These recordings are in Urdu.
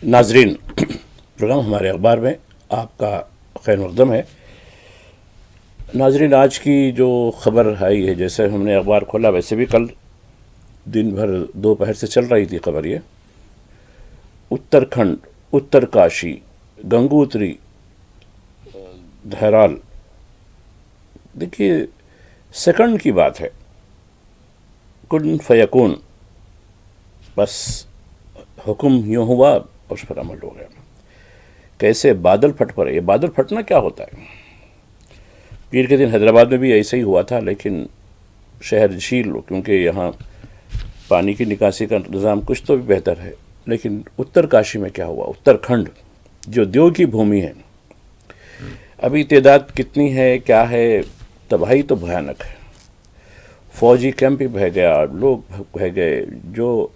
ناظرین، پروگرام ہمارے اخبار میں آپ کا خیر مقدم ہے۔ ناظرین، آج کی جو خبر آئی ہے، جیسے ہم نے اخبار کھولا ویسے بھی کل دن بھر دوپہر سے چل رہی تھی خبر، یہ اتراکھنڈ، اترکاشی، گنگوتری، دھرال، دیکھیے سیکنڈ کی بات ہے، کن فیکون، بس حکم یوں ہوا اور اس پر عمل ہو گیا۔ کیسے بادل پھٹ پڑے۔ یہ بادل پھٹنا کیا ہوتا ہے؟ پیر کے دن حیدرآباد میں بھی ایسے ہی ہوا تھا، لیکن شہر جھیل، کیونکہ یہاں پانی کی نکاسی کا نظام کچھ تو بھی بہتر ہے۔ لیکن اترکاشی میں کیا ہوا؟ اتراکھنڈ جو دیو کی بھومی ہے، ابھی تعداد کتنی ہے، کیا ہے، تباہی تو بھیانک ہے۔ فوجی کیمپ بھی بہہ گیا، لوگ بہہ گئے، جو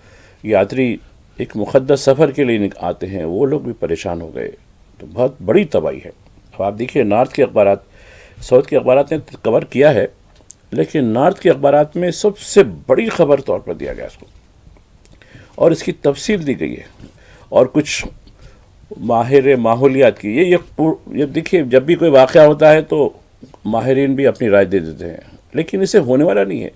یاتری ایک مقدس سفر کے لیے آتے ہیں وہ لوگ بھی پریشان ہو گئے، تو بہت بڑی تباہی ہے۔ اب آپ دیکھیے نارتھ کے اخبارات، ساؤتھ کے اخبارات نے کور کیا ہے، لیکن نارتھ کے اخبارات میں سب سے بڑی خبر طور پر دیا گیا اس کو، اور اس کی تفصیل دی گئی ہے، اور کچھ ماہر ماحولیات کی یہ دیکھیے، جب بھی کوئی واقعہ ہوتا ہے تو ماہرین بھی اپنی رائے دے دیتے ہیں، لیکن اسے ہونے والا نہیں ہے۔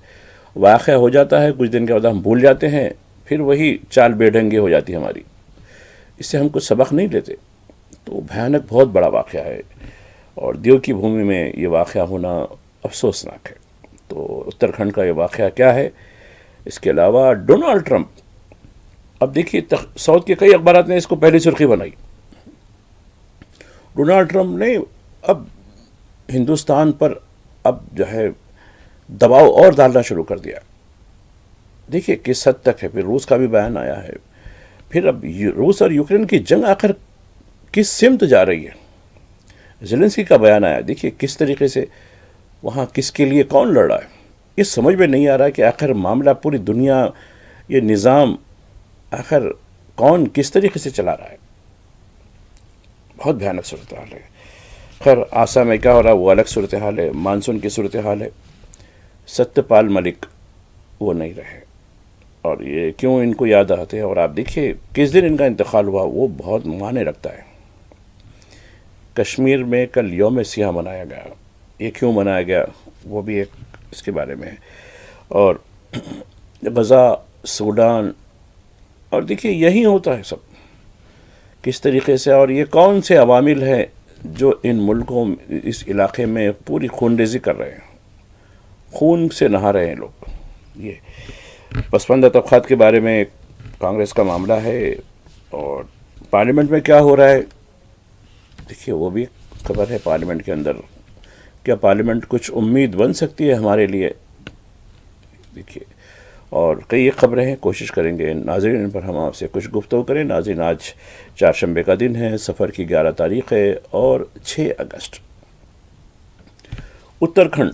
واقعہ ہو جاتا ہے، کچھ دن کے بعد ہم بھول جاتے ہیں، پھر وہی چال بے ڈھنگی ہو جاتی ہے ہماری، اس سے ہم کچھ سبق نہیں لیتے۔ تو بھیانک بہت بڑا واقعہ ہے، اور دیو کی بھومی میں یہ واقعہ ہونا افسوسناک ہے۔ تو اتراکھنڈ کا یہ واقعہ کیا ہے؟ اس کے علاوہ ڈونلڈ ٹرمپ، اب دیکھیے ساؤتھ کے کئی اخبارات نے اس کو پہلی سرخی بنائی۔ ڈونلڈ ٹرمپ نے اب ہندوستان پر اب جو ہے دباؤ اور ڈالنا شروع کر دیا۔ دیکھیے کس حد تک ہے، پھر روس کا بھی بیان آیا ہے، پھر اب روس اور یوکرین کی جنگ آخر کس سمت جا رہی ہے۔ زیلنسکی کا بیان آیا، دیکھیے کس طریقے سے وہاں کس کے لیے کون لڑ رہا ہے، یہ سمجھ میں نہیں آ رہا کہ آخر معاملہ پوری دنیا، یہ نظام آخر کون کس طریقے سے چلا رہا ہے۔ بہت بھیانک صورتحال ہے۔ خیر آسام میں کیا ہو رہا ہے وہ الگ صورتحال ہے، مانسون کی صورتحال ہے۔ ستیہ پال ملک وہ نہیں رہے، اور یہ کیوں ان کو یاد آتے ہیں، اور آپ دیکھیے کس دن ان کا انتقال ہوا وہ بہت معنی رکھتا ہے۔ کشمیر میں کل یوم سیاہ منایا گیا، یہ کیوں منایا گیا وہ بھی ایک اس کے بارے میں ہے، اور غزہ، سوڈان، اور دیکھیے یہی ہوتا ہے سب کس طریقے سے، اور یہ کون سے عوامل ہیں جو ان ملکوں، اس علاقے میں پوری خون ریزی کر رہے ہیں، خون سے نہا رہے ہیں لوگ۔ یہ پسماندہ طبقات کے بارے میں کانگریس کا معاملہ ہے، اور پارلیمنٹ میں کیا ہو رہا ہے دیکھیے وہ بھی خبر ہے۔ پارلیمنٹ کے اندر کیا پارلیمنٹ کچھ امید بن سکتی ہے ہمارے لیے، دیکھیے، اور کئی ایک خبریں ہیں، کوشش کریں گے ناظرین ان پر ہم آپ سے کچھ گفتگو کریں۔ ناظرین آج چہارشنبے کا دن ہے، سفر کی 11 تاریخ ہے اور 6 اگست۔ اتراکھنڈ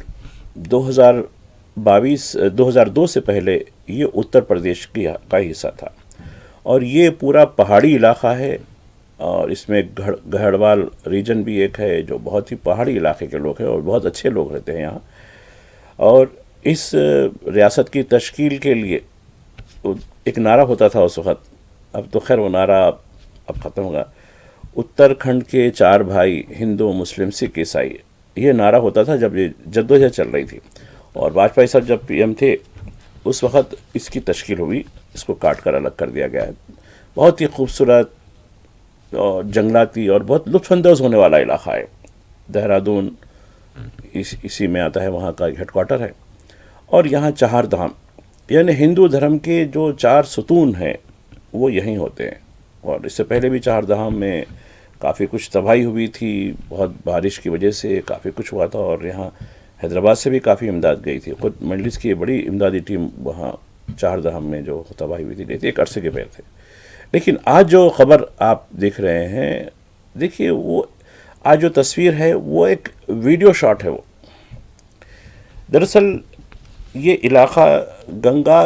2002 سے پہلے یہ اتر پردیش کا حصہ تھا، اور یہ پورا پہاڑی علاقہ ہے، اور اس میں گڑھوال ریجن بھی ایک ہے جو بہت ہی پہاڑی علاقے کے لوگ ہیں، اور بہت اچھے لوگ رہتے ہیں یہاں۔ اور اس ریاست کی تشکیل کے لیے ایک نعرہ ہوتا تھا اس وقت، اب تو خیر وہ نعرہ اب ختم ہوگا، اتراکھنڈ کے 4 بھائی، ہندو، مسلم، سکھ، عیسائی، یہ نعرہ ہوتا تھا جب یہ جدوجہد چل رہی تھی، اور واجپئی صاحب جب پی ایم تھے اس وقت اس کی تشکیل ہوئی، اس کو کاٹ کر الگ کر دیا گیا ہے۔ بہت ہی خوبصورت اور جنگلاتی اور بہت لطف اندوز ہونے والا علاقہ ہے۔ دہرادون اسی میں آتا ہے، وہاں کا ہیڈ کوارٹر ہے، اور یہاں 4 دھام، یعنی ہندو دھرم کے جو 4 ستون ہیں وہ یہیں ہوتے ہیں، اور اس سے پہلے بھی 4 دھام میں کافی کچھ تباہی ہوئی تھی، بہت بارش کی وجہ سے کافی کچھ ہوا تھا، اور یہاں حیدرآباد سے بھی کافی امداد گئی تھی، خود مجلس کی بڑی امدادی ٹیم وہاں 4 دھام میں جو تباہی ہوئی تھی گئی تھی، ایک عرصے کے پیر تھے۔ لیکن آج جو خبر آپ دیکھ رہے ہیں، دیکھیے وہ آج جو تصویر ہے وہ ایک ویڈیو شاٹ ہے۔ وہ دراصل یہ علاقہ گنگا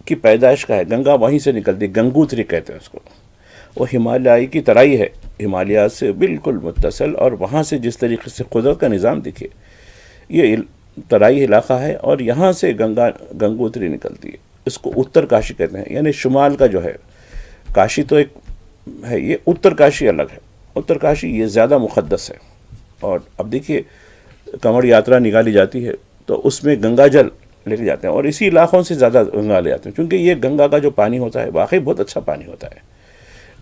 کی پیدائش کا ہے، گنگا وہیں سے نکلتی، گنگوتری کہتے ہیں اس کو، وہ ہمالیائی کی ترائی ہے، ہمالیہ سے بالکل متصل، اور وہاں سے جس طریقے سے قدرت کا نظام دیکھیے، یہ ترائی علاقہ ہے، اور یہاں سے گنگوتری نکلتی ہے، اس کو اتر کاشی کہتے ہیں، یعنی شمال کا جو ہے، کاشی تو ایک ہے یہ اتر کاشی الگ ہے. اتر کاشی یہ زیادہ مقدس ہے. اور اب دیکھیے کنوڑ یاترا نکالی جاتی ہے تو اس میں گنگا جل لے کے جاتے ہیں، اور اسی علاقوں سے زیادہ گنگا لے جاتے ہیں، کیونکہ یہ گنگا کا جو پانی ہوتا ہے واقعی بہت اچھا پانی ہوتا ہے.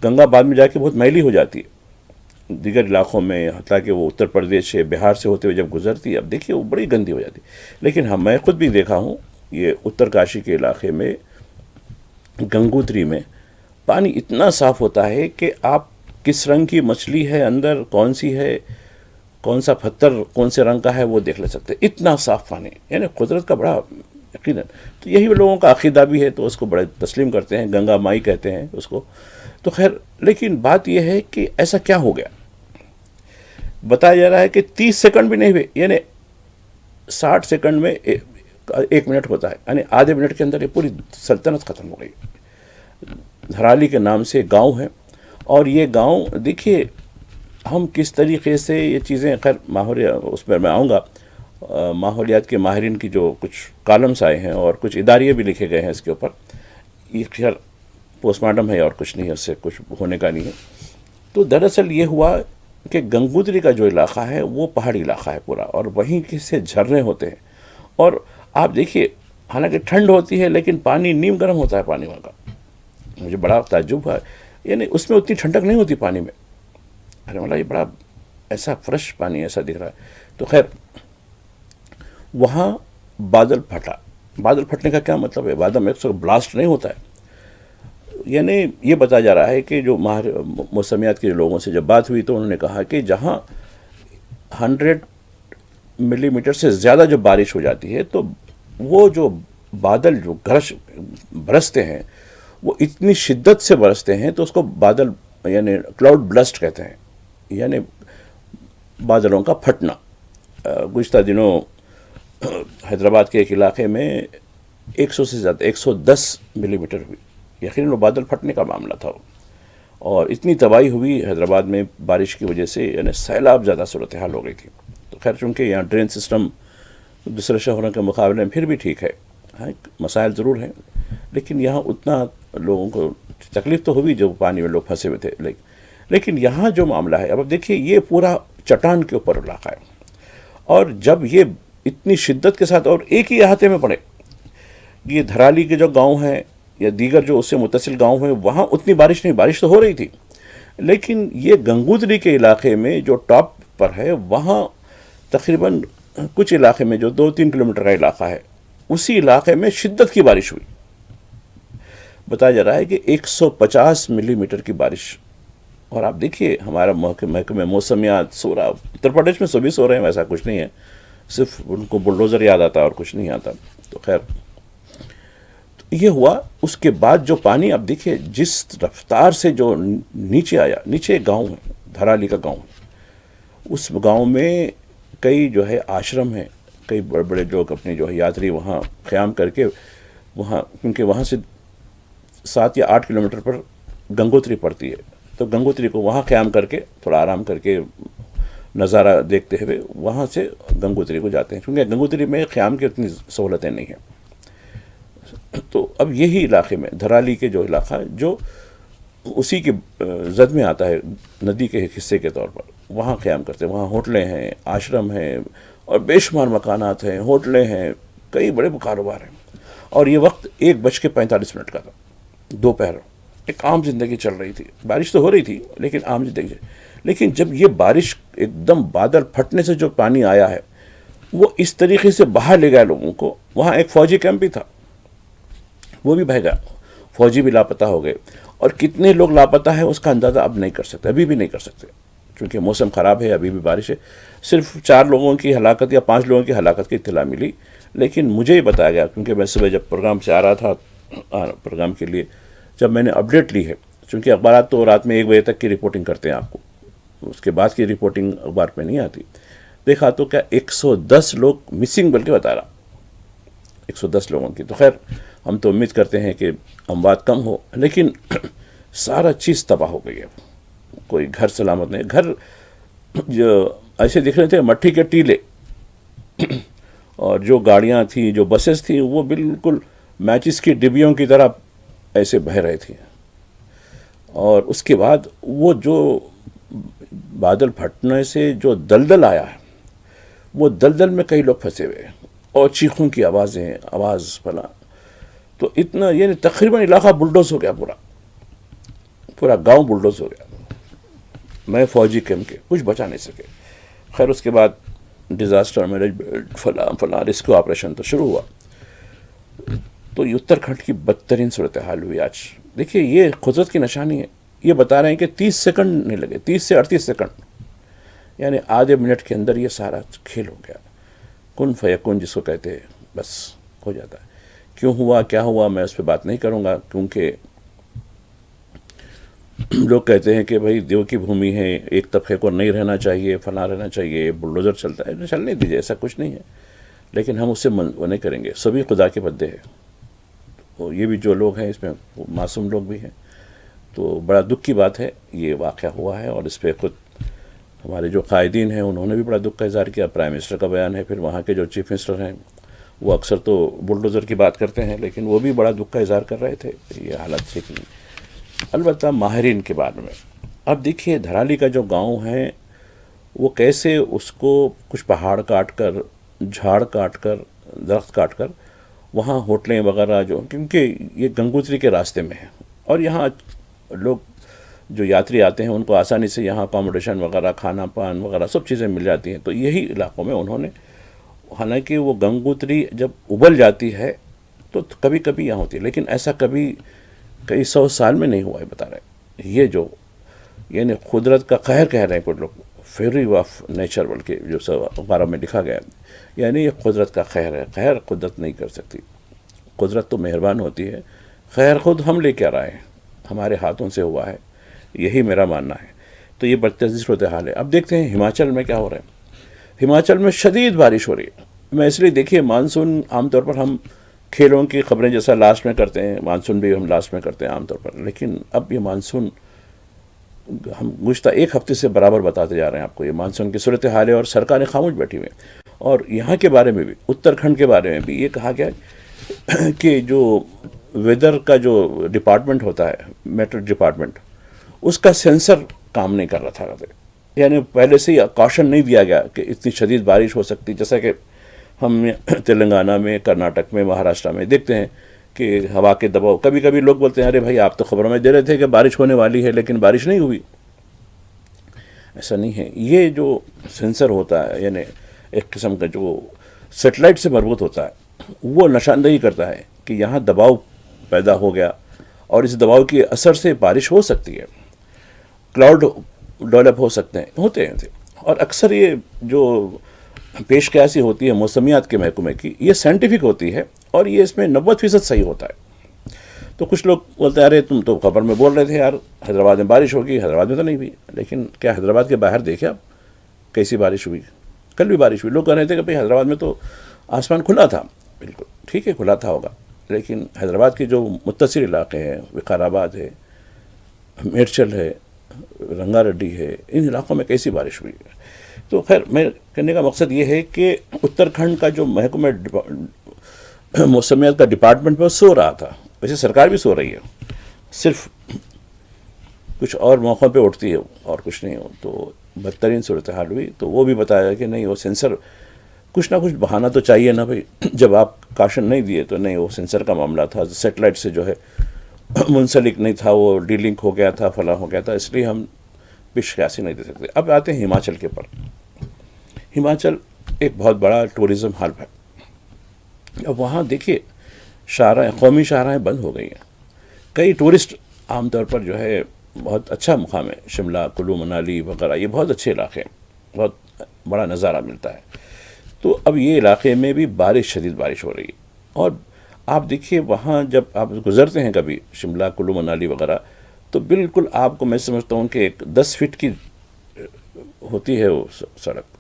گنگا بعد میں جا کے بہت میلی ہو جاتی ہے دیگر علاقوں میں، حتیٰ کہ وہ اتر پردیش سے بہار سے ہوتے ہوئے جب گزرتی ہے اب دیکھیے وہ بڑی گندی ہو جاتی ہے. لیکن میں خود بھی دیکھا ہوں یہ اتر کاشی کے علاقے میں گنگوتری میں پانی اتنا صاف ہوتا ہے کہ آپ کس رنگ کی مچھلی ہے اندر، کون سی ہے، کون سا پتھر کون سے رنگ کا ہے وہ دیکھ لے سکتے، اتنا صاف پانی. یعنی قدرت کا بڑا یقیناً. تو یہی لوگوں کا عقیدہ بھی ہے تو اس کو بڑے تسلیم کرتے ہیں، گنگا مائی کہتے ہیں اس کو. تو خیر، لیکن بات یہ ہے کہ ایسا کیا ہو گیا. بتایا جا رہا ہے کہ 30 سیکنڈ بھی نہیں ہوئے، یعنی 60 سیکنڈ میں 1 منٹ ہوتا ہے، یعنی آدھے منٹ کے اندر یہ پوری سلطنت ختم ہو گئی. دھرالی کے نام سے گاؤں ہے، اور یہ گاؤں دیکھیے ہم کس طریقے سے یہ چیزیں، خیر اس پر میں آؤں گا. ماحولیات کے ماہرین کی جو کچھ کالمس آئے ہیں اور کچھ اداریے بھی لکھے گئے ہیں اس کے اوپر. یہ خیر پوسٹ مارٹم ہے اور کچھ نہیں ہے، اس سے کچھ ہونے کا نہیں ہے. تو دراصل یہ ہوا کہ گنگوتری کا جو علاقہ ہے وہ پہاڑی علاقہ ہے پورا، اور وہیں سے جھرنے ہوتے ہیں. اور آپ دیکھیے حالانکہ ٹھنڈ ہوتی ہے لیکن پانی نیم گرم ہوتا ہے پانی وہاں کا. مجھے بڑا تعجب ہے، یعنی اس میں اتنی ٹھنڈک نہیں ہوتی پانی میں. ارے والا یہ بڑا ایسا فریش پانی ایسا دکھ رہا ہے. تو خیر وہاں بادل پھٹا. بادل پھٹنے کا کیا مطلب ہے؟ بادل میں بلاسٹ نہیں ہوتا ہے. یعنی یہ بتایا جا رہا ہے کہ جو موسمیات کے لوگوں سے جب بات ہوئی تو انہوں نے کہا کہ جہاں 100 ملی میٹر سے زیادہ جو بارش ہو جاتی ہے تو وہ جو بادل جو برستے ہیں وہ اتنی شدت سے برستے ہیں تو اس کو بادل یعنی کلاؤڈ بلسٹ کہتے ہیں، یعنی بادلوں کا پھٹنا. گزشتہ دنوں حیدرآباد کے ایک علاقے میں 100 سے زیادہ 110 ملی میٹر ہوئی. یقیناً وہ بادل پھٹنے کا معاملہ تھا، اور اتنی تباہی ہوئی حیدرآباد میں بارش کی وجہ سے، یعنی سیلاب زیادہ صورتحال ہو گئی تھی. تو خیر چونکہ یہاں ڈرین سسٹم دوسرے شہروں کے مقابلے میں پھر بھی ٹھیک ہے، مسائل ضرور ہیں لیکن یہاں اتنا لوگوں کو تکلیف تو ہوئی جو پانی میں لوگ پھنسے ہوئے تھے. لیکن یہاں جو معاملہ ہے، اب دیکھیے یہ پورا چٹان کے اوپر علاقہ ہے، اور جب یہ اتنی شدت کے ساتھ اور ایک ہی احاطے میں پڑے، یہ دھرالی کے جو گاؤں ہیں یا دیگر جو اس سے متصل گاؤں ہیں وہاں اتنی بارش نہیں، بارش تو ہو رہی تھی، لیکن یہ گنگوتری کے علاقے میں جو ٹاپ پر ہے وہاں تقریباً کچھ علاقے میں جو 2-3 کلومیٹر کا علاقہ ہے اسی علاقے میں شدت کی بارش ہوئی. بتایا جا رہا ہے کہ 150 ملی میٹر کی بارش. اور آپ دیکھیے ہمارا محکمہ موسمیات سو رہا، اتر پردیش میں سبھی سو رہے ہیں، ویسا کچھ نہیں ہے، صرف ان کو بلڈوزر یاد آتا اور کچھ نہیں آتا. تو خیر یہ ہوا. اس کے بعد جو پانی اب دیکھیے جس رفتار سے جو نیچے آیا، نیچے گاؤں ہے دھرالی کا گاؤں، اس گاؤں میں کئی جو ہے آشرم ہیں، کئی بڑے بڑے لوگ اپنے جو ہے یاتری وہاں قیام کر کے وہاں، کیونکہ وہاں سے 7 یا 8 کلومیٹر پر گنگوتری پڑتی ہے، تو گنگوتری کو وہاں قیام کر کے تھوڑا آرام کر کے نظارہ دیکھتے ہوئے وہاں سے گنگوتری کو جاتے ہیں، کیونکہ گنگوتری میں قیام کی اتنی سہولتیں نہیں ہیں. تو اب یہی علاقے میں دھرالی کے جو علاقہ جو اسی کے زد میں آتا ہے ندی کے ایک حصے کے طور پر، وہاں قیام کرتے ہیں. وہاں ہوٹلیں ہیں، آشرم ہیں، اور بے شمار مکانات ہیں، ہوٹلیں ہیں، کئی بڑے کاروبار ہیں. اور یہ وقت 1:45 کا تھا، دوپہر. ایک عام زندگی چل رہی تھی، بارش تو ہو رہی تھی لیکن عام زندگی. لیکن جب یہ بارش ایک دم بادل پھٹنے سے جو پانی آیا ہے وہ اس طریقے سے بہا لے گیا لوگوں کو. وہاں ایک فوجی کیمپ بھی تھا، وہ بھی بہہ گیا، فوجی بھی لاپتہ ہو گئے. اور کتنے لوگ لاپتہ ہیں اس کا اندازہ اب نہیں کر سکتے، ابھی بھی نہیں کر سکتے، کیونکہ موسم خراب ہے، ابھی بھی بارش ہے. صرف 4 لوگوں کی ہلاکت یا 5 لوگوں کی ہلاکت کی اطلاع ملی. لیکن مجھے یہ بتایا گیا، کیونکہ میں صبح جب پروگرام سے آ رہا تھا پروگرام کے لیے، جب میں نے اپڈیٹ لی ہے، چونکہ اخبارات تو رات میں 1 بجے تک کی رپورٹنگ کرتے ہیں آپ کو، اس کے بعد کی رپورٹنگ اخبار پہ نہیں آتی. دیکھا تو کیا 110 لوگ مسنگ بلکہ بتا رہا، 110 لوگوں کی. تو خیر ہم تو امید کرتے ہیں کہ اموات کم ہو، لیکن سارا چیز تباہ ہو گئی ہے. کوئی گھر سلامت نہیں. گھر جو ایسے دکھ رہے تھے مٹی کے ٹیلے، اور جو گاڑیاں تھیں، جو بسز تھیں، وہ بالکل میچز کی ڈبیوں کی طرح ایسے بہہ رہے تھے. اور اس کے بعد وہ جو بادل پھٹنے سے جو دلدل آیا ہے، وہ دلدل میں کئی لوگ پھنسے ہوئے ہیں، اور چیخوں کی آواز فلاں، تو اتنا یعنی تقریباً علاقہ بلڈوز ہو گیا، پورا گاؤں بلڈوز ہو گیا، میں فوجی کیمپ کے کچھ بچا نہیں سکے. خیر اس کے بعد ڈیزاسٹر مینجمنٹ فلاں ریسکیو آپریشن تو شروع ہوا. تو یہ اتراکھنڈ کی بدترین صورتحال ہوئی آج. دیکھیے یہ قدرت کی نشانی ہے. یہ بتا رہے ہیں کہ 30 سیکنڈ نہیں لگے، 30 سے 38 سیکنڈ، یعنی آدھے منٹ کے اندر یہ سارا کھیل ہو گیا. کن فیکن جس کو کہتے ہیں، بس ہو جاتا ہے. کیوں ہوا کیا ہوا میں اس پہ بات نہیں کروں گا، کیونکہ لوگ کہتے ہیں کہ بھائی دیو کی بھومی ہے، ایک طبقے کو نہیں رہنا چاہیے، فلاں رہنا چاہیے، بلڈوزر چلتا ہے، چلنے دیجیے، ایسا کچھ نہیں ہے. لیکن ہم اس سے وہ نہیں کریں گے. سبھی خدا کے بندے ہیں، اور یہ بھی جو لوگ ہیں اس میں معصوم لوگ بھی ہیں. تو بڑا دکھ کی بات ہے یہ واقعہ ہوا ہے، اور اس پہ خود ہمارے جو قائدین ہیں انہوں نے بھی بڑا دکھ کا اظہار کیا. پرائم منسٹر کا بیان ہے، پھر وہاں کے جو چیف منسٹر ہیں وہ اکثر تو بلڈوزر کی بات کرتے ہیں، لیکن وہ بھی بڑا دکھ کا اظہار کر رہے تھے یہ حالت ٹھیک نہیں. البتہ ماہرین کے بارے میں اب دیکھیے، دھرالی کا جو گاؤں ہے وہ کیسے اس کو کچھ پہاڑ کاٹ کر، جھاڑ کاٹ کر، درخت کاٹ کر وہاں ہوٹلیں وغیرہ، جو کیونکہ یہ گنگوتری کے راستے میں ہے، اور یہاں لوگ جو یاتری آتے ہیں ان کو آسانی سے یہاں اکاموڈیشن وغیرہ، کھانا پان وغیرہ سب چیزیں مل جاتی ہیں. تو یہی علاقوں میں انہوں نے، حالانکہ وہ گنگوتری جب ابل جاتی ہے تو کبھی کبھی یہاں ہوتی ہے، لیکن ایسا کبھی کئی 100 سال میں نہیں ہوا ہے. بتا رہے یہ جو یعنی قدرت کا قہر کہہ رہے ہیں کچھ لوگ، فیوری آف نیچر بلکہ جو اخباروں میں لکھا گیا ہے، یعنی یہ قدرت کا قہر ہے. قہر قدرت نہیں کر سکتی، قدرت تو مہربان ہوتی ہے. قہر خود ہم لے کے آ رہے ہیں، ہمارے ہاتھوں سے ہوا ہے، یہی میرا ماننا ہے. تو یہ بدترین صورتحال ہے. اب دیکھتے ہیں ہماچل میں کیا ہو رہا ہے. ہماچل میں شدید بارش ہو رہی ہے. میں اس لیے دیکھیے مانسون عام طور پر ہم کھیلوں کی خبریں جیسا لاسٹ میں کرتے ہیں، مانسون بھی ہم لاسٹ میں کرتے ہیں عام طور پر، لیکن اب یہ مانسون ہم گزشتہ ایک ہفتے سے برابر بتاتے جا رہے ہیں آپ کو یہ مانسون کی صورتحال ہے، اور سرکاریں خاموش بیٹھی ہوئی ہیں. اور یہاں کے بارے میں بھی، اتراکھنڈ کے بارے میں بھی یہ کہا گیا کہ جو ویدر کا جو ڈپارٹمنٹ ہوتا ہے، میٹر ڈپارٹمنٹ، اس کا سینسر کام نہیں کر رہا تھا. یعنی پہلے سے ہی کاشن نہیں دیا گیا کہ اتنی شدید بارش ہو سکتی. جیسا کہ ہم تلنگانہ میں، کرناٹک میں، مہاراشٹر میں دیکھتے ہیں کہ ہوا کے دباؤ، کبھی کبھی لوگ بولتے ہیں ارے بھائی آپ تو خبروں میں دے رہے تھے کہ بارش ہونے والی ہے، لیکن بارش نہیں ہوئی. ایسا نہیں ہے. یہ جو سینسر ہوتا ہے، یعنی ایک قسم کا جو سیٹلائٹ سے مربوط ہوتا ہے، وہ نشاندہی کرتا ہے کہ یہاں دباؤ پیدا ہو گیا، اور اس دباؤ کے اثر سے بارش ہو سکتی ہے، کلاؤڈ ڈیولپ ہو سکتے ہیں، ہوتے ہیں. اور اکثر یہ جو پیش قیاسی ہوتی ہے موسمیات کے محکمے کی، یہ سائنٹیفک ہوتی ہے، اور یہ اس میں 90% صحیح ہوتا ہے. تو کچھ لوگ بولتے ہیں ارے تم تو خبر میں بول رہے تھے یار حیدرآباد میں بارش ہوگی، حیدرآباد میں تو نہیں ہوئی. لیکن کیا حیدرآباد کے باہر دیکھے آپ کیسی بارش ہوئی؟ کل بھی بارش ہوئی. لوگ کہہ رہے تھے کہ بھئی حیدرآباد میں تو آسمان کھلا تھا. بالکل ٹھیک ہے، کھلا تھا ہوگا، لیکن حیدرآباد کے جو متصل علاقے ہیں، وقار آباد ہے، میرچل ہے، رنگا ریڈی ہے، ان علاقوں میں کیسی بارش ہوئی ہے. تو خیر میں کہنے کا مقصد یہ ہے کہ اتراکھنڈ کا جو محکمہ موسمیات کا ڈپارٹمنٹ میں سو رہا تھا. ویسے سرکار بھی سو رہی ہے، صرف کچھ اور موقعوں پہ اٹھتی ہے اور کچھ نہیں ہو. تو بدترین صورتحال ہوئی. تو وہ بھی بتایا کہ نہیں، وہ سینسر کچھ نہ کچھ بہانہ تو چاہیے نا بھائی. جب آپ کاشن نہیں دیے تو نہیں، وہ سینسر کا معاملہ تھا، سیٹلائٹ سے جو ہے منسلک نہیں تھا، وہ ڈی لنک ہو گیا تھا، فلاں ہو گیا تھا، اس لیے ہم پیش قیاسی نہیں دے سکتے. اب آتے ہیں ہماچل کے پر. ہماچل ایک بہت بڑا ٹورزم ہب ہے. اب وہاں دیکھیے قومی شاہراہیں بند ہو گئی ہیں. کئی ٹورسٹ عام طور پر جو ہے، بہت اچھا مقام ہے شملہ، کلو منالی وغیرہ، یہ بہت اچھے علاقے ہیں، بہت بڑا نظارہ ملتا ہے. تو اب یہ علاقے میں بھی شدید بارش ہو رہی ہے. اور آپ دیکھیے وہاں جب آپ گزرتے ہیں کبھی شملہ، کلو منالی وغیرہ، تو بالکل آپ کو میں سمجھتا ہوں کہ ایک 10 فٹ کی ہوتی ہے وہ سڑک،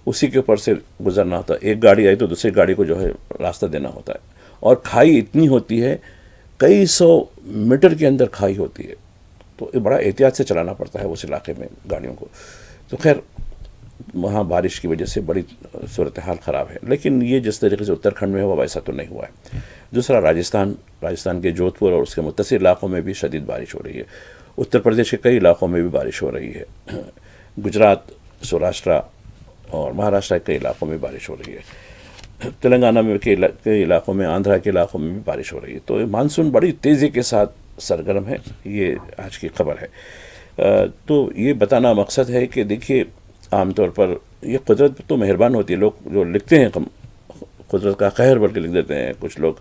اسی کے اوپر سے گزرنا ہوتا ہے. ایک گاڑی آئی تو دوسری گاڑی کو جو ہے راستہ دینا ہوتا ہے. اور کھائی اتنی ہوتی ہے، کئی 100 میٹر کے اندر کھائی ہوتی ہے. تو بڑا احتیاط سے چلانا پڑتا ہے اس علاقے میں گاڑیوں کو. تو خیر وہاں بارش کی وجہ سے بڑی صورتحال خراب ہے. لیکن یہ جس طریقے سے اتراکھنڈ میں ہوا ویسا تو نہیں ہوا ہے. دوسرا راجستھان کے جودھپور اور اس کے متصل علاقوں میں بھی شدید بارش ہو رہی ہے. اتر پردیش کے کئی علاقوں میں بھی بارش ہو رہی ہے، گجرات، سوراشٹرا اور مہاراشٹر کے کئی علاقوں میں بارش ہو رہی ہے، تلنگانہ میں کئی علاقوں میں، آندھرا کے علاقوں میں بھی بارش ہو رہی ہے۔ تو مانسون بڑی تیزی کے ساتھ سرگرم ہے، یہ آج کی خبر ہے۔ تو یہ بتانا مقصد ہے کہ دیکھیے عام طور پر یہ قدرت تو مہربان ہوتی ہے، لوگ جو لکھتے ہیں قدرت کا قہر بلکہ لکھ دیتے ہیں، کچھ لوگ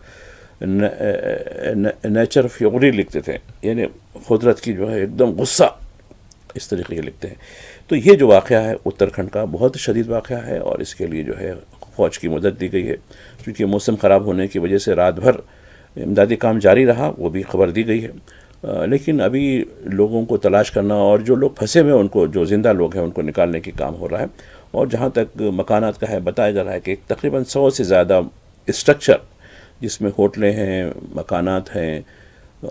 نیچر فیوری لکھتے تھے، یعنی قدرت کی جو ہے ایک دم غصہ، اس طریقے کے لکھتے ہیں۔ تو یہ جو واقعہ ہے اتراکھنڈ کا بہت شدید واقعہ ہے، اور اس کے لیے جو ہے فوج کی مدد دی گئی ہے، کیونکہ موسم خراب ہونے کی وجہ سے رات بھر امدادی کام جاری رہا، وہ بھی خبر دی گئی ہے، لیکن ابھی لوگوں کو تلاش کرنا اور جو لوگ پھنسے ہوئے ان کو، جو زندہ لوگ ہیں ان کو نکالنے کی کام ہو رہا ہے۔ اور جہاں تک مکانات کا ہے، بتایا جا رہا ہے کہ تقریباً 100 سے زیادہ اسٹرکچر، جس میں ہوٹلیں ہیں، مکانات ہیں،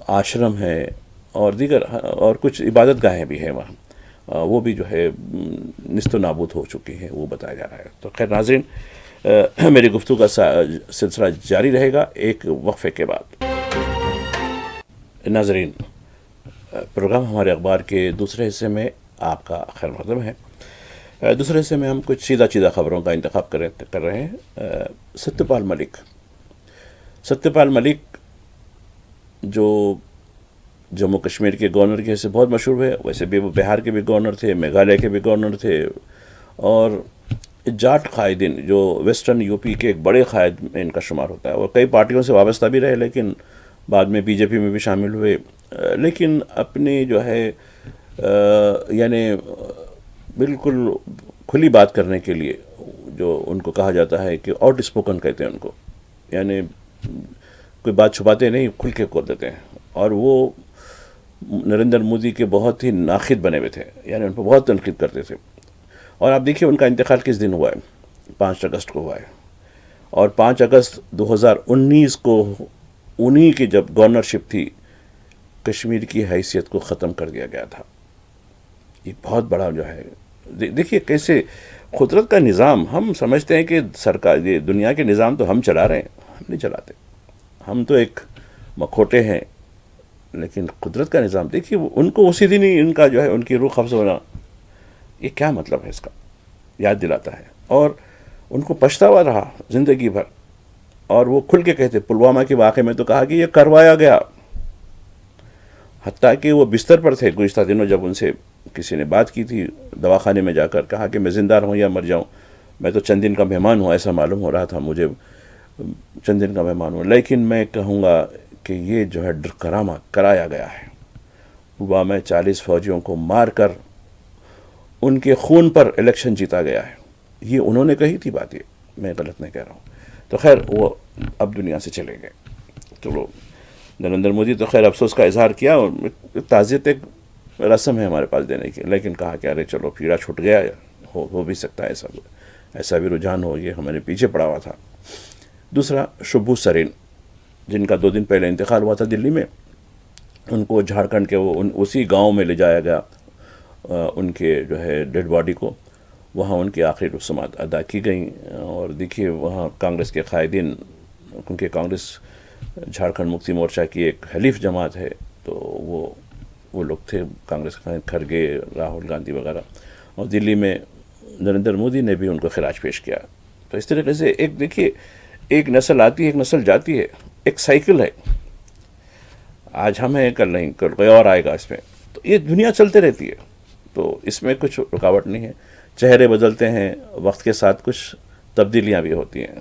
آشرم ہیں اور دیگر اور کچھ عبادت گاہیں بھی ہیں وہاں، وہ بھی جو ہے نیست و نابود ہو چکی ہیں، وہ بتایا جا رہا ہے۔ تو خیر ناظرین، میری گفتگو کا سلسلہ جاری رہے گا ایک وقفے کے بعد۔ ناظرین، پروگرام ہمارے اخبار کے دوسرے حصے میں آپ کا خیر مقدم ہے۔ دوسرے حصے میں ہم کچھ سیدھا خبروں کا انتخاب کر رہے ہیں۔ ستیہ پال ملک جو جموں کشمیر کے گورنر کے حصے بہت مشہور ہے، ویسے بھی وہ بہار کے بھی گورنر تھے، میگھالیہ کے بھی گورنر تھے، اور جاٹ قائدین جو ویسٹرن یو پی کے ایک بڑے قائد میں ان کا شمار ہوتا ہے، اور کئی پارٹیوں سے وابستہ بھی رہے، لیکن بعد میں بی جے پی میں بھی شامل ہوئے، لیکن اپنی جو ہے یعنی بالکل کھلی بات کرنے کے لیے، جو ان کو کہا جاتا ہے کہ آؤٹ اسپوکن کہتے ہیں ان کو، یعنی کوئی بات چھپاتے نہیں، کھل کے کھول دیتے ہیں، اور وہ نریندر مودی کے بہت ہی ناقد بنے ہوئے تھے، یعنی ان کو بہت تنقید کرتے تھے۔ اور آپ دیکھیے ان کا انتقال کس دن ہوا ہے، 5 اگست کو ہوا ہے، اور 5 اگست 2019 کو انہی کی جب گورنرشپ تھی، کشمیر کی حیثیت کو ختم کر دیا گیا تھا۔ یہ بہت بڑا جو ہے، دیکھیے کیسے قدرت کا نظام، ہم سمجھتے ہیں کہ سرکار، یہ دنیا کے نظام تو ہم چلا رہے ہیں، ہم نہیں چلاتے، ہم تو ایک مکھوٹے ہیں، لیکن قدرت کا نظام دیکھیے، ان کو اسی دن ہی ان کا جو ہے ان کی روح قبض ہونا، یہ کیا مطلب ہے اس کا، یاد دلاتا ہے۔ اور ان کو پچھتاوا رہا زندگی بھر، اور وہ کھل کے کہتے، پلوامہ کے واقعے میں تو کہا کہ یہ کروایا گیا، حتیٰ کہ وہ بستر پر تھے گزشتہ دنوں، جب ان سے کسی نے بات کی تھی دواخانے میں جا کر، کہا کہ میں زندہ رہوں یا مر جاؤں، میں تو چند دن کا مہمان ہوں، ایسا معلوم ہو رہا تھا مجھے، چند دن کا مہمان ہوں، لیکن میں کہوں گا کہ یہ جو ہے ڈرامہ کرایا گیا ہے۔ پلوامہ میں 40 فوجیوں کو مار کر ان کے خون پر الیکشن جیتا گیا ہے، یہ انہوں نے کہی تھی بات، یہ میں غلط نہیں کہہ رہا ہوں۔ تو خیر وہ اب دنیا سے چلے گئے، تو نریندر مودی تو خیر افسوس کا اظہار کیا، اور تعزیت ایک رسم ہے ہمارے پاس دینے کی، لیکن کہا کہ ارے چلو پیڑا چھوٹ گیا، ہو بھی سکتا ہے ایسا بھی رجحان ہو، یہ ہمارے پیچھے پڑا ہوا تھا۔ دوسرا شبھو سرین، جن کا 2 دن پہلے انتقال ہوا تھا دلی میں، ان کو جھارکھنڈ کے اسی گاؤں میں لے جایا گیا، ان کے جو ہے ڈیڈ باڈی کو، وہاں ان کی آخری رسومات ادا کی گئیں۔ اور دیکھیے وہاں کانگریس کے قائدین، کیونکہ کانگریس جھارکھنڈ مکتی مورچہ کی ایک حلیف جماعت ہے، تو وہ لوگ تھے کانگریس کے، کھرگے، راہل گاندھی وغیرہ، اور دلی میں نریندر مودی نے بھی ان کو خراج پیش کیا۔ تو اس طریقے سے ایک دیکھیے، ایک نسل آتی ہے، ایک نسل جاتی ہے، ایک سائیکل ہے، آج ہم ہیں کل نہیں، کل کوئی اور آئے گا، اس میں تو یہ دنیا چلتے رہتی ہے، تو اس میں کچھ رکاوٹ نہیں ہے۔ چہرے بدلتے ہیں، وقت کے ساتھ کچھ تبدیلیاں بھی ہوتی ہیں،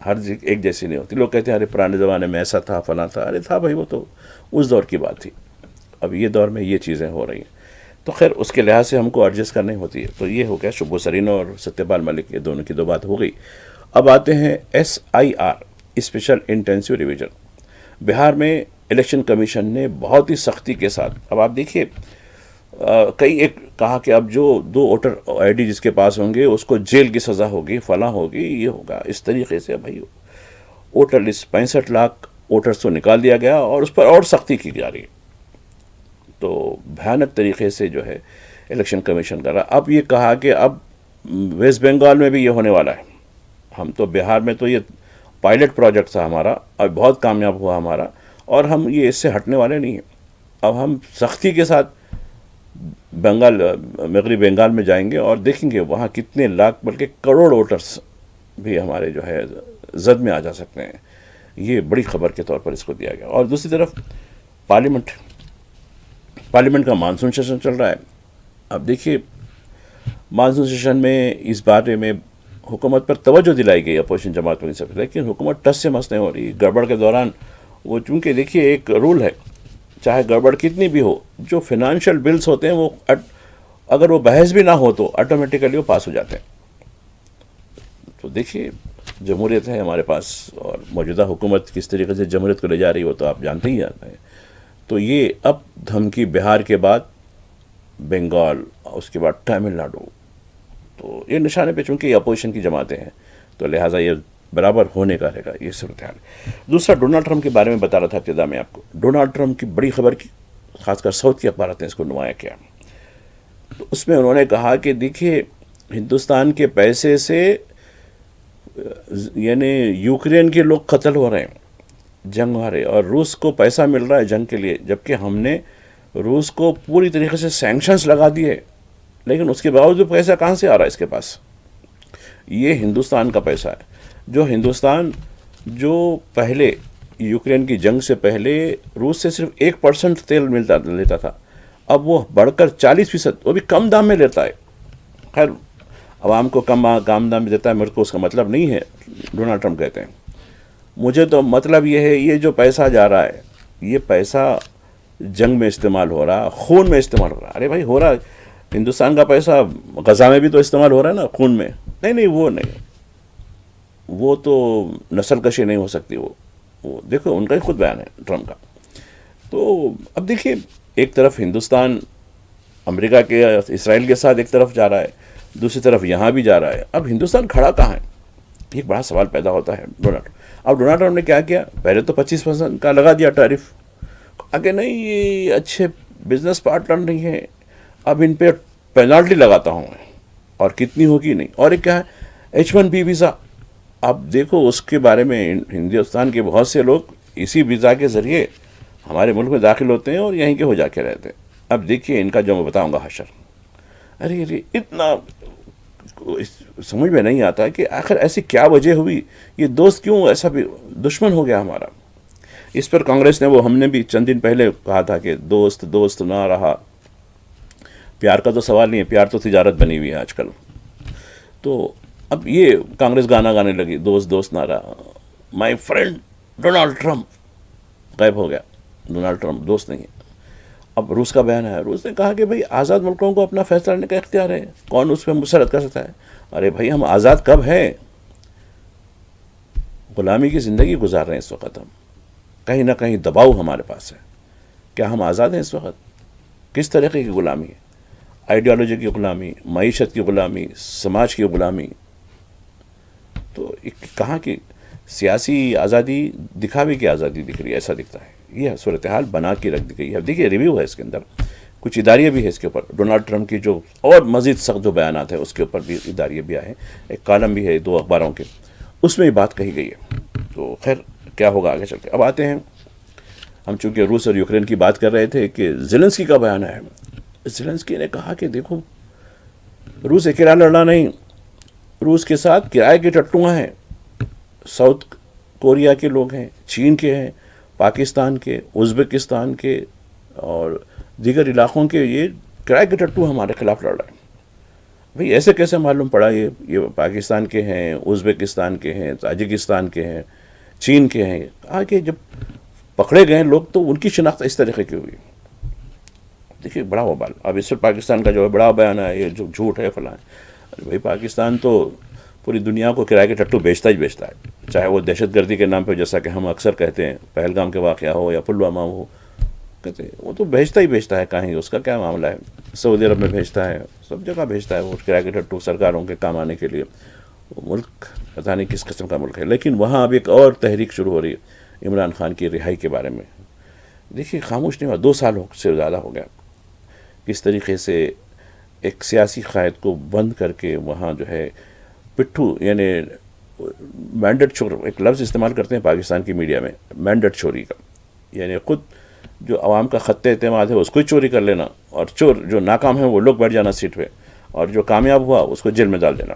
ہر ایک جیسی نہیں ہوتی۔ لوگ کہتے ہیں ارے پرانے زمانے میں ایسا تھا، فلاں تھا، ارے تھا بھائی، وہ تو اس دور کی بات تھی، اب یہ دور میں یہ چیزیں ہو رہی ہیں، تو خیر اس کے لحاظ سے ہم کو ایڈجسٹ کرنی ہوتی ہے۔ تو یہ ہو گیا شبھو سرین اور ستیہ پال ملک، یہ دونوں کی 2 بات ہو گئی۔ اب آتے ہیں SIR، اسپیشل انٹینسیو ریویژن۔ بہار میں الیکشن کمیشن نے بہت ہی سختی کے ساتھ، اب آپ دیکھیے کئی ایک کہا کہ اب جو 2 ووٹر ID جس کے پاس ہوں گے اس کو جیل کی سزا ہوگی، فلاں ہوگی، یہ ہوگا، اس طریقے سے بھائی ووٹر لسٹ 65 لاکھ ووٹرز کو نکال دیا گیا، اور اس پر اور سختی کی جا رہی ہے۔ تو بھیانک طریقے سے جو ہے الیکشن کمیشن کر رہا۔ اب یہ کہا کہ اب ویسٹ بنگال میں بھی یہ ہونے والا ہے، ہم تو بہار میں تو یہ پائلٹ پروجیکٹ تھا ہمارا، اور بہت کامیاب ہوا ہمارا، اور ہم یہ اس سے ہٹنے والے نہیں ہیں، اب ہم سختی کے ساتھ بنگال مغربی بنگال میں جائیں گے اور دیکھیں گے وہاں کتنے لاکھ بلکہ کروڑ ووٹرس بھی ہمارے جو ہے زد میں آ جا سکتے ہیں. یہ بڑی خبر کے طور پر اس کو دیا گیا. اور دوسری طرف پارلیمنٹ کا مانسون سیشن چل رہا ہے. اب دیکھیے مانسون سیشن میں اس بارے میں حکومت پر توجہ دلائی گئی اپوزیشن جماعتوں کی طرف، لیکن حکومت ٹس سے مس نہیں ہو رہی. گڑبڑ کے دوران وہ چونکہ دیکھیے ایک رول ہے، چاہے گڑبڑ کتنی بھی ہو، جو فنانشل بلز ہوتے ہیں وہ اگر وہ بحث بھی نہ ہو تو آٹومیٹیکلی وہ پاس ہو جاتے ہیں. تو دیکھیے جمہوریت ہے ہمارے پاس، اور موجودہ حکومت کس طریقے سے جمہوریت کو لے جا رہی ہو تو آپ جانتے ہی جانتے ہیں. تو یہ اب دھمکی بہار کے بعد بنگال، اس کے بعد تامل ناڈو، تو یہ نشانے پہ چونکہ یہ اپوزیشن کی جماعتیں ہیں تو لہٰذا یہ برابر ہونے کا رہے گا یہ صورتحال. دوسرا ڈونلڈ ٹرمپ کے بارے میں بتا رہا تھا ابتدا میں آپ کو. ڈونلڈ ٹرمپ کی بڑی خبر کی، خاص کر ساؤتھ کی اخبارات نے اس کو نمایاں کیا. تو اس میں انہوں نے کہا کہ دیکھیے ہندوستان کے پیسے سے یعنی یوکرین کے لوگ قتل ہو رہے ہیں، جنگ ہو رہے، اور روس کو پیسہ مل رہا ہے جنگ کے لیے، جبکہ ہم نے روس کو پوری طریقے سے سینکشنز لگا دیے، لیکن اس کے باوجود پیسہ کہاں سے آ رہا ہے اس کے پاس؟ یہ ہندوستان کا پیسہ ہے. جو ہندوستان جو پہلے یوکرین کی جنگ سے پہلے روس سے صرف 1% تیل لیتا تھا، اب وہ بڑھ کر 40%، وہ بھی کم دام میں لیتا ہے. خیر عوام کو کم دام میں دیتا ہے، میرے کو اس کا مطلب نہیں ہے. ڈونلڈ ٹرمپ کہتے ہیں مجھے تو مطلب یہ ہے یہ جو پیسہ جا رہا ہے یہ پیسہ جنگ میں استعمال ہو رہا، خون میں استعمال ہو رہا. ارے بھائی ہو رہا، ہندوستان کا پیسہ غزہ میں بھی تو استعمال ہو رہا ہے نا، خون میں. نہیں وہ نہیں، وہ تو نسل کشی نہیں ہو سکتی. وہ دیکھو ان کا ہی خود بیان ہے ٹرمپ کا. تو اب دیکھیے ایک طرف ہندوستان امریکہ کے اسرائیل کے ساتھ ایک طرف جا رہا ہے، دوسری طرف یہاں بھی جا رہا ہے. اب ہندوستان کھڑا کہاں ہے؟ ایک بڑا سوال پیدا ہوتا ہے. اب ڈونلڈ ٹرمپ نے کیا کیا؟ پہلے تو 25% کا لگا دیا ٹیرف، آگے نہیں یہ اچھے بزنس پارٹنر نہیں ہیں، اب ان پہ پینالٹی لگاتا ہوں میں، اور کتنی ہوگی نہیں. اور ایک کیا ہے H1B ویزا. اب دیکھو اس کے بارے میں ہندوستان کے بہت سے لوگ اسی ویزا کے ذریعے ہمارے ملک میں داخل ہوتے ہیں اور یہیں کے ہو جا کے رہتے ہیں. اب دیکھیے ان کا جو میں بتاؤں گا حشر. ارے اتنا سمجھ میں نہیں آتا کہ آخر ایسی کیا وجہ ہوئی، یہ دوست کیوں ایسا بھی دشمن ہو گیا ہمارا. اس پر کانگریس نے ہم نے بھی چند دن پہلے کہا تھا کہ دوست نہ رہا. پیار کا تو سوال نہیں ہے، پیار تو تجارت بنی ہوئی ہے آج کل. تو اب یہ کانگریس گانا گانے لگی دوست نہ رہا. مائی فرینڈ ڈونلڈ ٹرمپ غائب ہو گیا. ڈونلڈ ٹرمپ دوست نہیں ہے. اب روس کا بیان ہے، روس نے کہا کہ بھئی آزاد ملکوں کو اپنا فیصلہ لینے کا اختیار ہے، کون اس پہ مسرت کر سکتا ہے. ارے بھائی ہم آزاد کب ہیں؟ غلامی کی زندگی گزار رہے ہیں اس وقت. ہم کہیں نہ کہیں دباؤ ہمارے پاس ہے. کیا ہم آزاد ہیں اس وقت؟ کس طریقے کی غلامی ہے؟ آئیڈیالوجی کی غلامی، معیشت کی غلامی، سماج کی غلامی. تو کہاں کی سیاسی آزادی، دکھاوے کی آزادی دکھ رہی ہے، ایسا دکھتا ہے. یہ صورتحال بنا کے رکھ دی گئی ہے. اب دیکھیے ریویو ہے اس کے اندر، کچھ اداریہ بھی ہے اس کے اوپر. ڈونلڈ ٹرمپ کی جو اور مزید سخت جو بیانات ہیں اس کے اوپر بھی اداریہ بھی آئے ہیں. ایک کالم بھی ہے 2 اخباروں کے، اس میں یہ بات کہی گئی ہے. تو خیر کیا ہوگا آگے چل کے. اب آتے ہیں ہم چونکہ روس اور یوکرین کی بات کر رہے تھے کہ زیلنسکی کا بیان ہے. زیلنسکی نے کہا کہ دیکھو روس اکیلا لڑنا نہیں، روس کے ساتھ کرائے کے ٹٹوئاں ہیں. ساؤتھ کوریا کے لوگ ہیں، چین کے ہیں، پاکستان کے، ازبکستان کے اور دیگر علاقوں کے، یہ کرائے کے ٹٹو ہمارے خلاف لڑ رہے ہیں. بھئی ایسے کیسے معلوم پڑا؟ یہ پاکستان کے ہیں، ازبکستان کے ہیں، تاجکستان کے ہیں، چین کے ہیں. آگے جب پکڑے گئے لوگ تو ان کی شناخت اس طریقے کی ہوئی. دیکھیے بڑا وبال. اب اس پر پاکستان کا جو ہے بڑا بیان ہے یہ جو جھوٹ ہے فلاں. ارے بھائی پاکستان تو پوری دنیا کو کرائے کے ٹٹو بیچتا ہی بیچتا ہے، چاہے وہ دہشت گردی کے نام پہ جیسا کہ ہم اکثر کہتے ہیں پہلگام کے واقعہ ہو یا پلوامہ ہو، کہتے ہیں وہ تو بیچتا ہی بیچتا ہے. کہیں اس کا کیا معاملہ ہے؟ سعودی عرب میں بھیجتا ہے، سب جگہ بھیجتا ہے وہ کرائے کے ٹٹو سرکاروں کے کام آنے کے لیے. وہ ملک پتہ نہیں کس قسم کا ملک ہے. لیکن وہاں اب ایک اور تحریک شروع ہو رہی ہے عمران خان کی رہائی کے بارے میں. دیکھیے خاموش نہیں ہوا، 2 سال سے زیادہ ہو گیا. کس طریقے سے ایک سیاسی قائد کو بند کر کے وہاں جو ہے پٹھو یعنی مینڈیٹ چور، ایک لفظ استعمال کرتے ہیں پاکستان کی میڈیا میں مینڈیٹ چوری کا، یعنی خود جو عوام کا خط اعتماد ہے اس کو ہی چوری کر لینا، اور چور جو ناکام ہیں وہ لوگ بیٹھ جانا سیٹ پہ، اور جو کامیاب ہوا اس کو جیل میں ڈال دینا.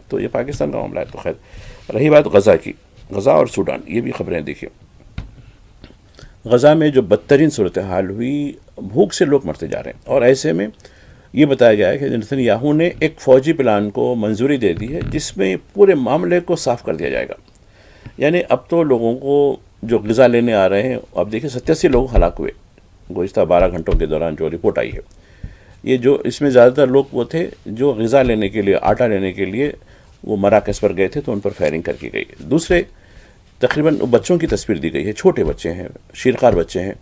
تو یہ پاکستان کا معاملہ ہے. تو خیر رہی بات غزہ کی، غزہ اور سوڈان، یہ بھی خبریں دیکھیے. غزہ میں جو بدترین صورتحال ہوئی، بھوک سے لوگ مرتے جا رہے ہیں، اور ایسے میں یہ بتایا گیا ہے کہ نیتن یاہو نے ایک فوجی پلان کو منظوری دے دی ہے جس میں پورے معاملے کو صاف کر دیا جائے گا. یعنی اب تو لوگوں کو جو غذا لینے آ رہے ہیں، اب دیکھیں 87 لوگ ہلاک ہوئے گزشتہ 12 گھنٹوں کے دوران جو رپورٹ آئی ہے. یہ جو اس میں زیادہ تر لوگ وہ تھے جو غذا لینے کے لیے، آٹا لینے کے لیے وہ مراکز پر گئے تھے، تو ان پر فائرنگ کر کی گئی. دوسرے تقریباً بچوں کی تصویر دی گئی ہے، چھوٹے بچے ہیں، شیرخوار بچے ہیں،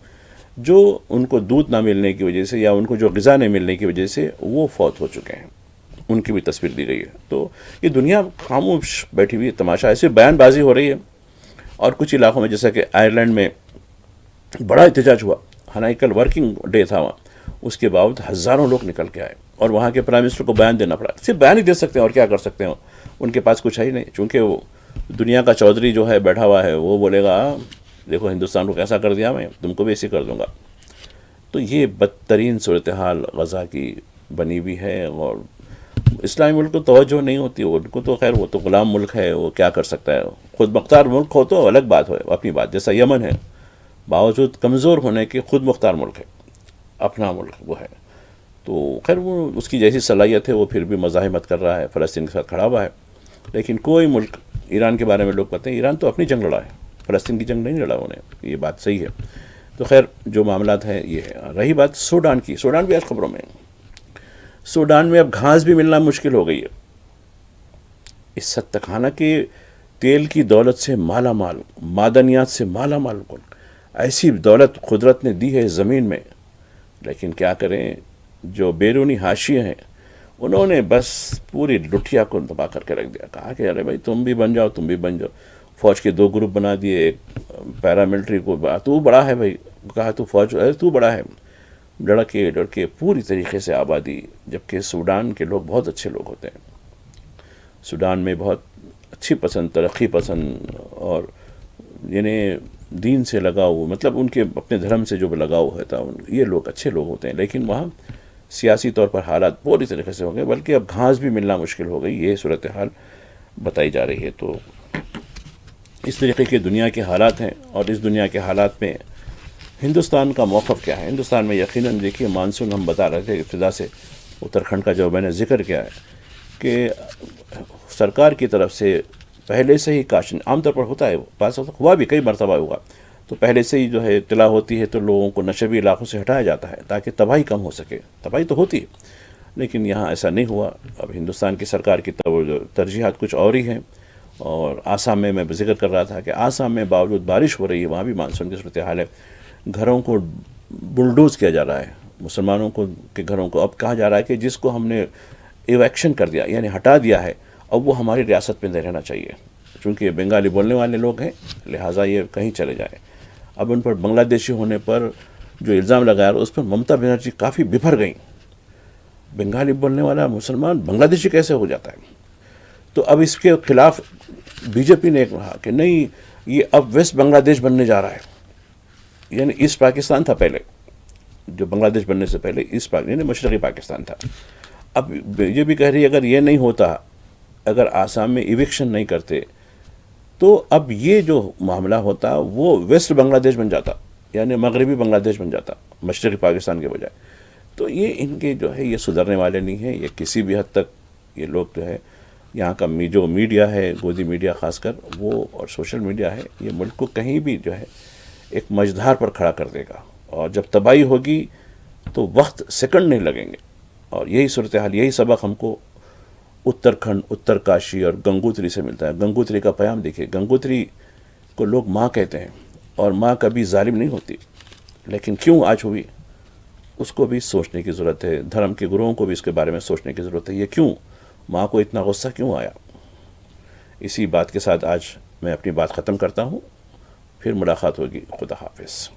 جو ان کو دودھ نہ ملنے کی وجہ سے یا ان کو جو غذا نہیں ملنے کی وجہ سے وہ فوت ہو چکے ہیں، ان کی بھی تصویر دی گئی ہے. تو یہ دنیا خاموش بیٹھی ہوئی ہے، تماشا ایسے بیان بازی ہو رہی ہے. اور کچھ علاقوں میں جیسا کہ آئرلینڈ میں بڑا احتجاج ہوا، حالانکہ کل ورکنگ ڈے تھا وہاں، اس کے باوجود ہزاروں لوگ نکل کے آئے، اور وہاں کے پرائم منسٹر کو بیان دینا پڑا. صرف بیان ہی دے سکتے ہیں، اور کیا کر سکتے ہیں، ان کے پاس کچھ ہے ہی نہیں. چونکہ وہ دنیا کا چودھری جو ہے بیٹھا ہوا ہے، وہ بولے گا دیکھو ہندوستان کو کیسا کر دیا میں، تم کو بھی ایسے کر دوں گا. تو یہ بدترین صورتحال غزہ کی بنی ہوئی ہے، اور اسلامی ملک کو توجہ نہیں ہوتی. ان کو تو خیر وہ تو غلام ملک ہے، وہ کیا کر سکتا ہے. خود مختار ملک ہو تو الگ بات ہو، اپنی بات، جیسا یمن ہے، باوجود کمزور ہونے کے خود مختار ملک ہے، اپنا ملک وہ ہے. تو خیر وہ اس کی جیسی صلاحیت ہے، وہ پھر بھی مزاحمت کر رہا ہے، فلسطین کے ساتھ کھڑا ہوا ہے. لیکن کوئی ملک، ایران کے بارے میں لوگ کہتے ہیں ایران تو اپنی جنگ لڑا ہے، فلسطین کی جنگ نہیں لڑا انہیں، یہ بات صحیح ہے. تو خیر جو معاملات ہیں یہ ہے. رہی بات سوڈان کی، سوڈان بھی آج خبروں میں. سوڈان میں اب گھاس بھی ملنا مشکل ہو گئی ہے، اس حد تک. حالانکہ تیل کی دولت سے مالا مال، معدنیات سے مالا مال، ایسی دولت قدرت نے دی ہے زمین میں، لیکن کیا کریں، جو بیرونی حاشیے ہیں انہوں نے بس پوری لٹھیا کو دبا کر کے رکھ دیا. کہا کہ ارے بھائی تم بھی بن جاؤ، تم بھی بن جاؤ. فوج کے 2 گروپ بنا دیے، ایک پیراملٹری کو، تو بڑا ہے بھائی، کہا تو فوج، ارے تو بڑا ہے. لڑکے پوری طریقے سے آبادی، جبکہ سوڈان کے لوگ بہت اچھے لوگ ہوتے ہیں. سوڈان میں بہت اچھی پسند، ترقی پسند، اور یعنی دین سے لگاؤ، مطلب ان کے اپنے دھرم سے جو لگاؤ ہوتا ہے، یہ لوگ اچھے لوگ ہوتے ہیں. لیکن وہاں سیاسی طور پر حالات پوری طریقے سے ہو گئے، بلکہ اب گھاس بھی ملنا مشکل ہو گئی، یہ صورتحال بتائی جا رہی ہے. تو اس طریقے کے دنیا کے حالات ہیں، اور اس دنیا کے حالات میں ہندوستان کا موقف کیا ہے. ہندوستان میں یقیناً دیکھیے مانسون، ہم بتا رہے تھے ابتدا سے، اتراکھنڈ کا جو میں نے ذکر کیا ہے کہ سرکار کی طرف سے پہلے سے ہی کاشن، عام طور پر ہوتا ہے، بعض ہوا بھی کئی مرتبہ ہوا، تو پہلے سے ہی جو ہے اطلاع ہوتی ہے، تو لوگوں کو نشبی علاقوں سے ہٹایا جاتا ہے تاکہ تباہی کم ہو سکے. تباہی تو ہوتی ہے، لیکن یہاں ایسا نہیں ہوا. اب ہندوستان کی سرکار کی ترجیحات کچھ اور ہی ہیں. اور آسام میں ذکر کر رہا تھا کہ آسام میں باوجود بارش ہو رہی ہے، وہاں بھی مانسون کی صورتحال ہے. گھروں کو بلڈوز کیا جا رہا ہے، مسلمانوں کو کے گھروں کو. اب کہا جا رہا ہے کہ جس کو ہم نے ایویکشن کر دیا، یعنی ہٹا دیا ہے، اب وہ ہماری ریاست میں نہیں رہنا چاہیے، چونکہ یہ بنگالی بولنے والے لوگ ہیں، لہٰذا یہ کہیں چلے جائیں. اب ان پر بنگلہ دیشی ہونے پر جو الزام لگایا، اس پر ممتا بنرجی کافی بپھر گئیں. بنگالی بولنے والا مسلمان بنگلہ دیشی کیسے ہو جاتا ہے؟ تو اب اس کے خلاف بی جے پی نے کہا کہ نہیں، یہ اب ویسٹ بنگلہ دیش بننے جا رہا ہے. یعنی ایسٹ پاکستان تھا پہلے، جو بنگلہ دیش بننے سے پہلے ایسٹ یعنی مشرقی پاکستان تھا. اب یہ بھی کہہ رہی ہے اگر یہ نہیں ہوتا، اگر آسام میں ایوکشن نہیں کرتے، تو اب یہ جو معاملہ ہوتا وہ ویسٹ بنگلہ دیش بن جاتا، یعنی مغربی بنگلہ دیش بن جاتا مشرقی پاکستان کے بجائے. تو یہ ان کے جو ہے یہ سدھرنے والے نہیں ہیں. یہ کسی بھی حد تک یہ لوگ جو ہے یہاں کا جو میڈیا ہے، گودی میڈیا خاص کر وہ، اور سوشل میڈیا ہے، یہ ملک کو کہیں بھی جو ہے ایک مجدھار پر کھڑا کر دے گا. اور جب تباہی ہوگی تو وقت سیکنڈ نہیں لگیں گے. اور یہی صورتحال، یہی سبق ہم کو اتراکھنڈ، اترکاشی اور گنگوتری سے ملتا ہے. گنگوتری کا پیام دیکھیے، گنگوتری کو لوگ ماں کہتے ہیں، اور ماں کبھی ظالم نہیں ہوتی، لیکن کیوں آج ہوئی اس کو بھی سوچنے کی ضرورت ہے. دھرم کے گروہوں کو بھی اس کے بارے میں سوچنے کی ضرورت ہے، یہ کیوں ماں کو اتنا غصہ کیوں آیا. اسی بات کے ساتھ آج میں اپنی بات ختم کرتا ہوں، پھر ملاقات ہوگی. خدا حافظ.